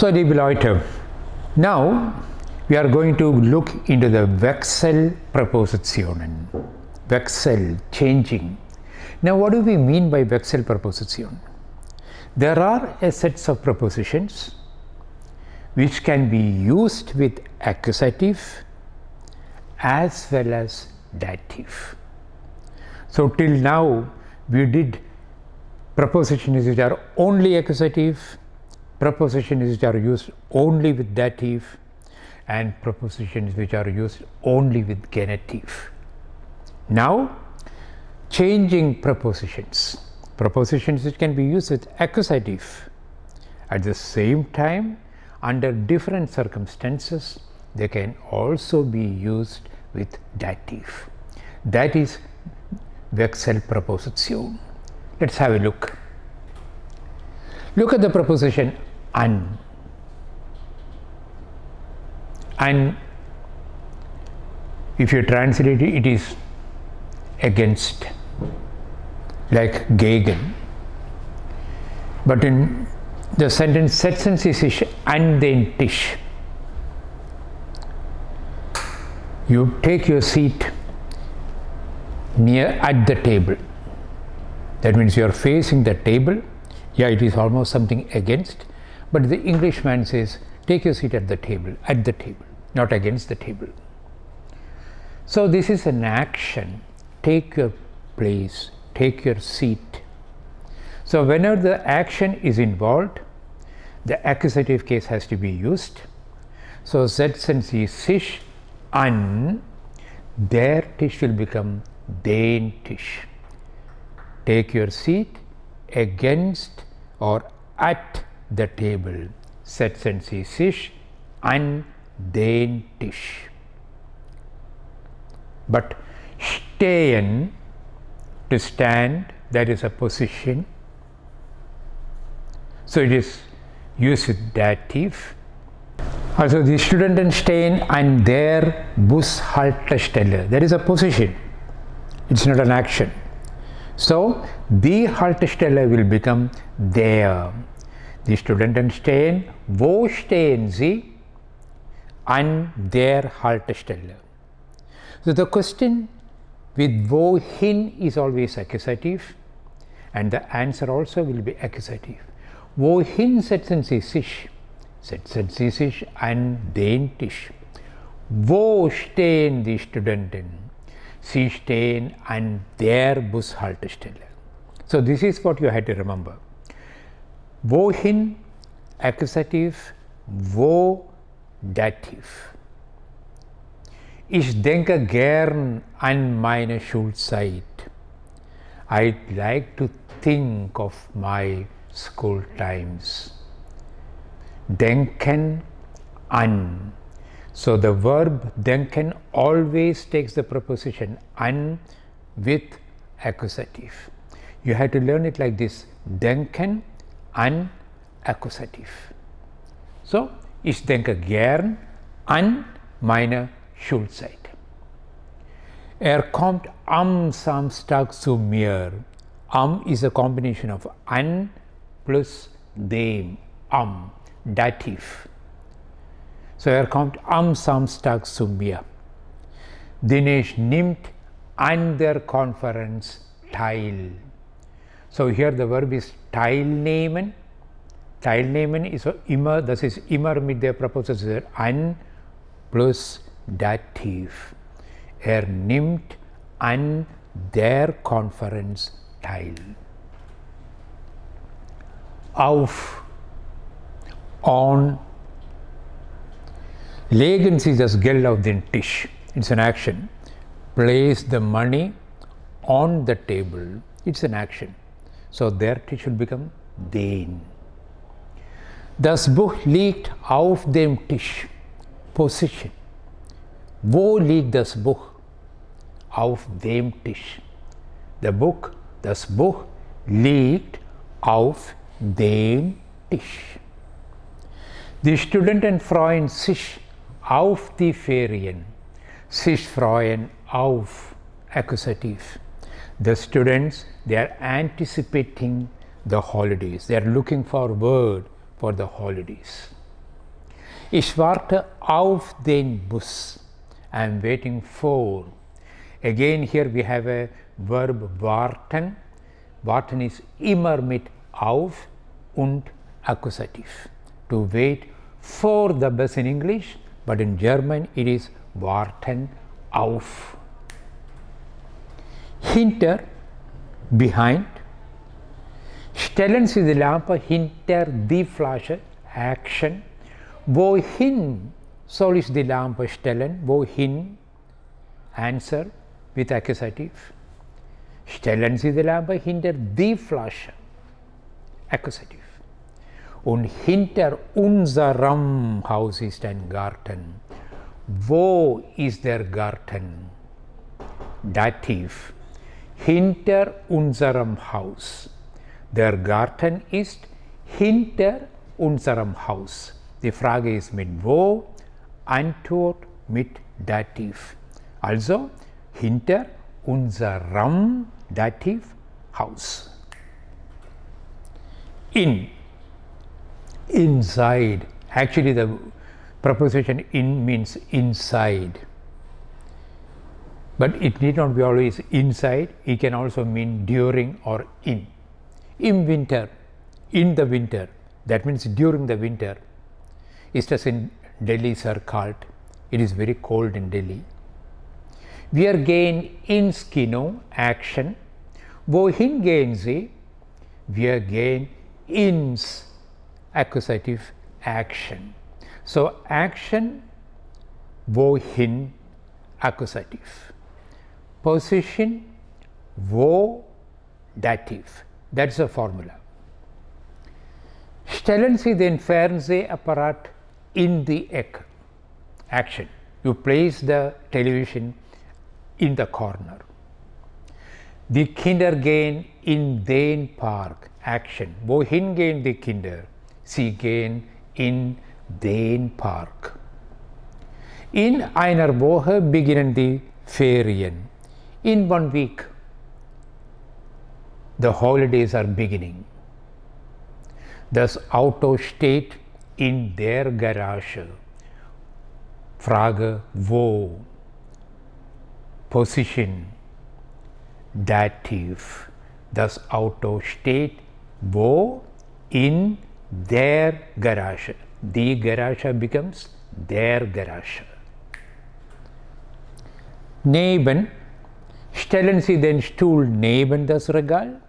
So, liebe Leute, now we are going to look into the Wechselpräpositionen. Wechsel, changing. Now, what do we mean by Wechselpräposition? There are a set of prepositions which can be used with accusative as well as dative. So, till now we did prepositions which are only accusative, prepositions which are used only with dative, and prepositions which are used only with genitive. Now, changing prepositions, prepositions which can be used with accusative, at the same time under different circumstances they can also be used with dative. That is Wechselpräposition. Let's have a look. Look at the preposition an. And if you translate it, it is against, like gegen. But in the sentence sentence is andentisch. You take your seat near at the table. That means you are facing the table. Yeah, it is almost something against, but the Englishman says take your seat at the table, not against the table. So this is an action. Take your place, take your seat. So whenever the action is involved, the accusative case has to be used. So setzen Sie sich an, der Tisch will become den Tisch. Take your seat against or at the table. Setzen Sie sich an den Tisch. But stehen, to stand, that is a position. So it is used with dative. Also die Studenten stehen an der Bushaltestelle. That is a position. It's not an action. So die Haltestelle will become der. Die Studenten stehen. Wo stehen sie? An der Haltestelle. So the question with wohin is always accusative, and the answer also will be accusative. Wohin setzen Sie sich? Setzen Sie sich an den Tisch. Wo stehen die Studenten? Sie stehen an der Bushaltestelle. So this is what you had to remember. Wohin accusative, wo dative. Ich denke gern an meine Schulzeit. I'd like to think of my school times. Denken an. So the verb denken always takes the preposition an with accusative. You have to learn it like this: denken an accusative. So ich denke gern an meine Schulzeit. Kommt am Samstag zu mir. Am is a combination of an plus dem, am, dative. So kommt am Samstag zu mir. Dinesh nimmt an der Konferenz teil. So here the verb is teilnehmen. Teilnehmen is immer, das ist immer mit der Präposition an plus dativ. Nimmt an der Konferenz teil. Auf, on. Legen Sie das Geld auf den Tisch. It's an action. Place the money on the table. It's an action. So der Tisch will become den. Das Buch liegt auf dem Tisch. Position. Wo liegt das Buch? Auf dem Tisch. Das Buch liegt auf dem Tisch. Die Studenten freuen sich auf die Ferien. Sich freuen auf, accusative. The students, they are anticipating the holidays. They are looking forward for the holidays. Ich warte auf den Bus. I am waiting for. Again here we have a verb warten. Warten is immer mit auf und Akkusativ. To wait for the bus in English, but in German it is warten auf. Hinter, behind. Stellen Sie die Lampe hinter die Flasche, Action. Wohin soll ich die Lampe stellen? Wohin? Answer with Accusative. Stellen Sie die Lampe hinter die Flasche, Accusative. Und hinter unserem Haus ist ein Garten. Wo ist der Garten? Dativ. Hinter unserem Haus. Der Garten ist hinter unserem Haus. Die Frage ist mit wo, Antwort mit Dativ. Also hinter unserem Dativ Haus. In, inside. Actually the preposition in means inside. But it need not be always inside, it can also mean during or in. In winter, in the winter, that means during the winter. Easters in Delhi are called, it is very cold in Delhi. Wir gehen ins Kino, Action. Wohin gehen Sie? Wir gehen ins, Accusative, Action. So action, wohin, Accusative. Position, wo, Dativ. That's the formula. Stellen Sie den Fernsehapparat in die Ecke. Action. You place the television in the corner. Die Kinder gehen in den Park. Action. Wohin gehen die Kinder? Sie gehen in den Park. In einer Woche beginnen die Ferien. In 1 week, the holidays are beginning. Das Auto steht in der Garage. Frage wo? Position, Dativ. Das Auto steht wo? In der Garage. Die Garage becomes der Garage. Neben. Stellen Sie den Stuhl neben das Regal.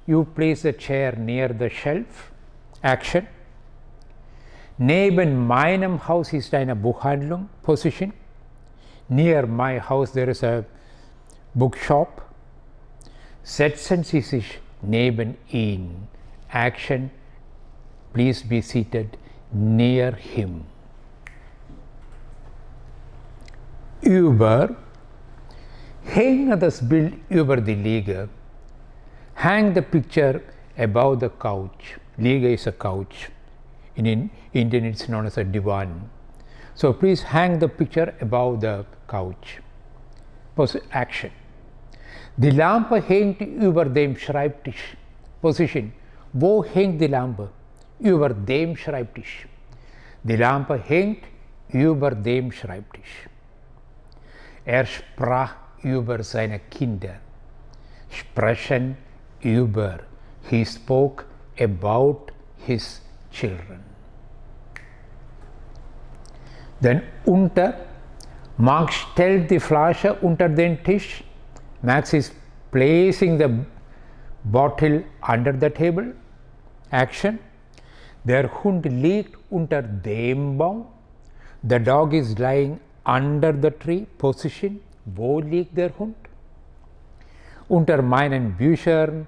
You place the chair near the shelf. Action. Neben meinem Haus ist eine Buchhandlung. Position. Near my house there is a bookshop. Setzen Sie sich neben ihn. Action. Please be seated near him. Über. Hänge das Bild über die Liege. Hang the picture above the couch. Liege is a couch. In Indian it's known as a divan. So please hang the picture above the couch. Action. Die Lampe hängt über dem Schreibtisch. Position. Wo hängt die Lampe? Über dem Schreibtisch. Die Lampe hängt über dem Schreibtisch. Er sprach über seine Kinder. Sprechen über. He spoke about his children. Then unter. Max stellt die Flasche unter den Tisch. Max is placing the bottle under the table. Action. Der Hund liegt unter dem Baum. The dog is lying under the tree. Position. Wo liegt der Hund? Unter meinen Büchern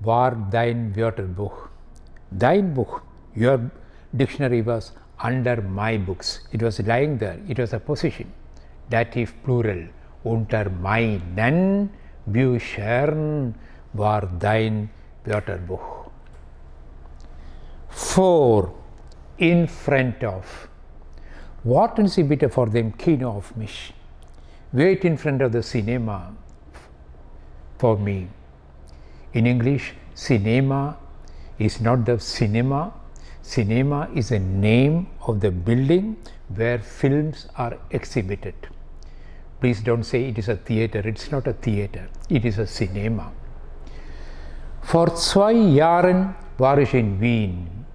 war dein Wörterbuch. Dein Buch, your dictionary was under my books. It was lying there. It was a position. Dative plural. Unter meinen Büchern war dein Wörterbuch. Vor, in front of. Warten Sie bitte vor dem Kino auf mich. Wait in front of the cinema for me. In English, cinema is not the cinema. Cinema is a name of the building where films are exhibited. Please don't say it is a theater. It's not a theater. It is a cinema. Vor 2 Jahren war ich in Wien.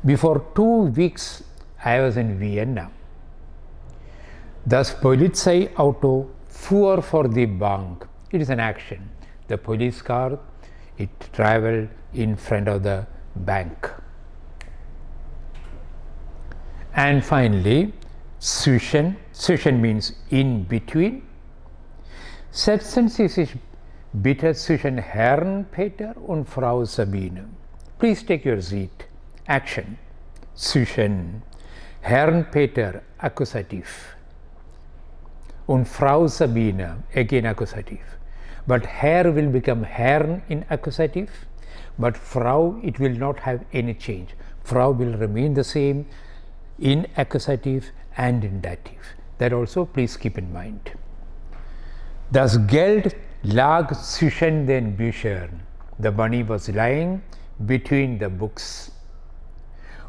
Before 2 weeks I was in Vienna. Das Polizeiauto fuhr vor die Bank. It is an action. The police car, it traveled in front of the bank. And finally, zwischen. Zwischen means in between. Setzen Sie sich bitte zwischen Herrn Peter und Frau Sabine. Please take your seat. Action. Zwischen Herrn Peter, Akkusativ, und Frau Sabine, again Akkusativ. But Herr will become Herrn in Akkusativ, but Frau, it will not have any change. Frau will remain the same in Akkusativ and in Dativ. That also please keep in mind. Das Geld lag zwischen den Büchern. The money was lying between the books.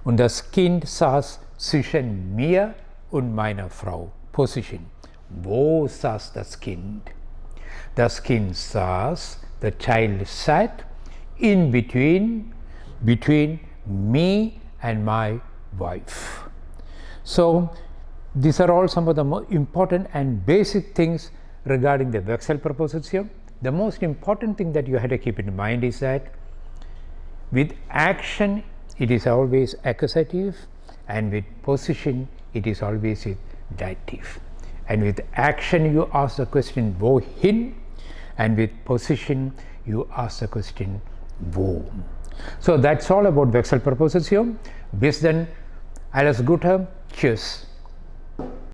Und das Kind saß zwischen mir und meiner Frau. Position. Wo saß das Kind? Das Kind saß, the child sat in between me and my wife. So these are all some of the more important and basic things regarding the Wechselpräposition. The most important thing that you have to keep in mind is that with action it is always accusative, and with position it is always with dative. And with action you ask the question wohin, and with position you ask the question wo. So that's all about Wechselpräposition. Bis dann, alles Gute, tschüss.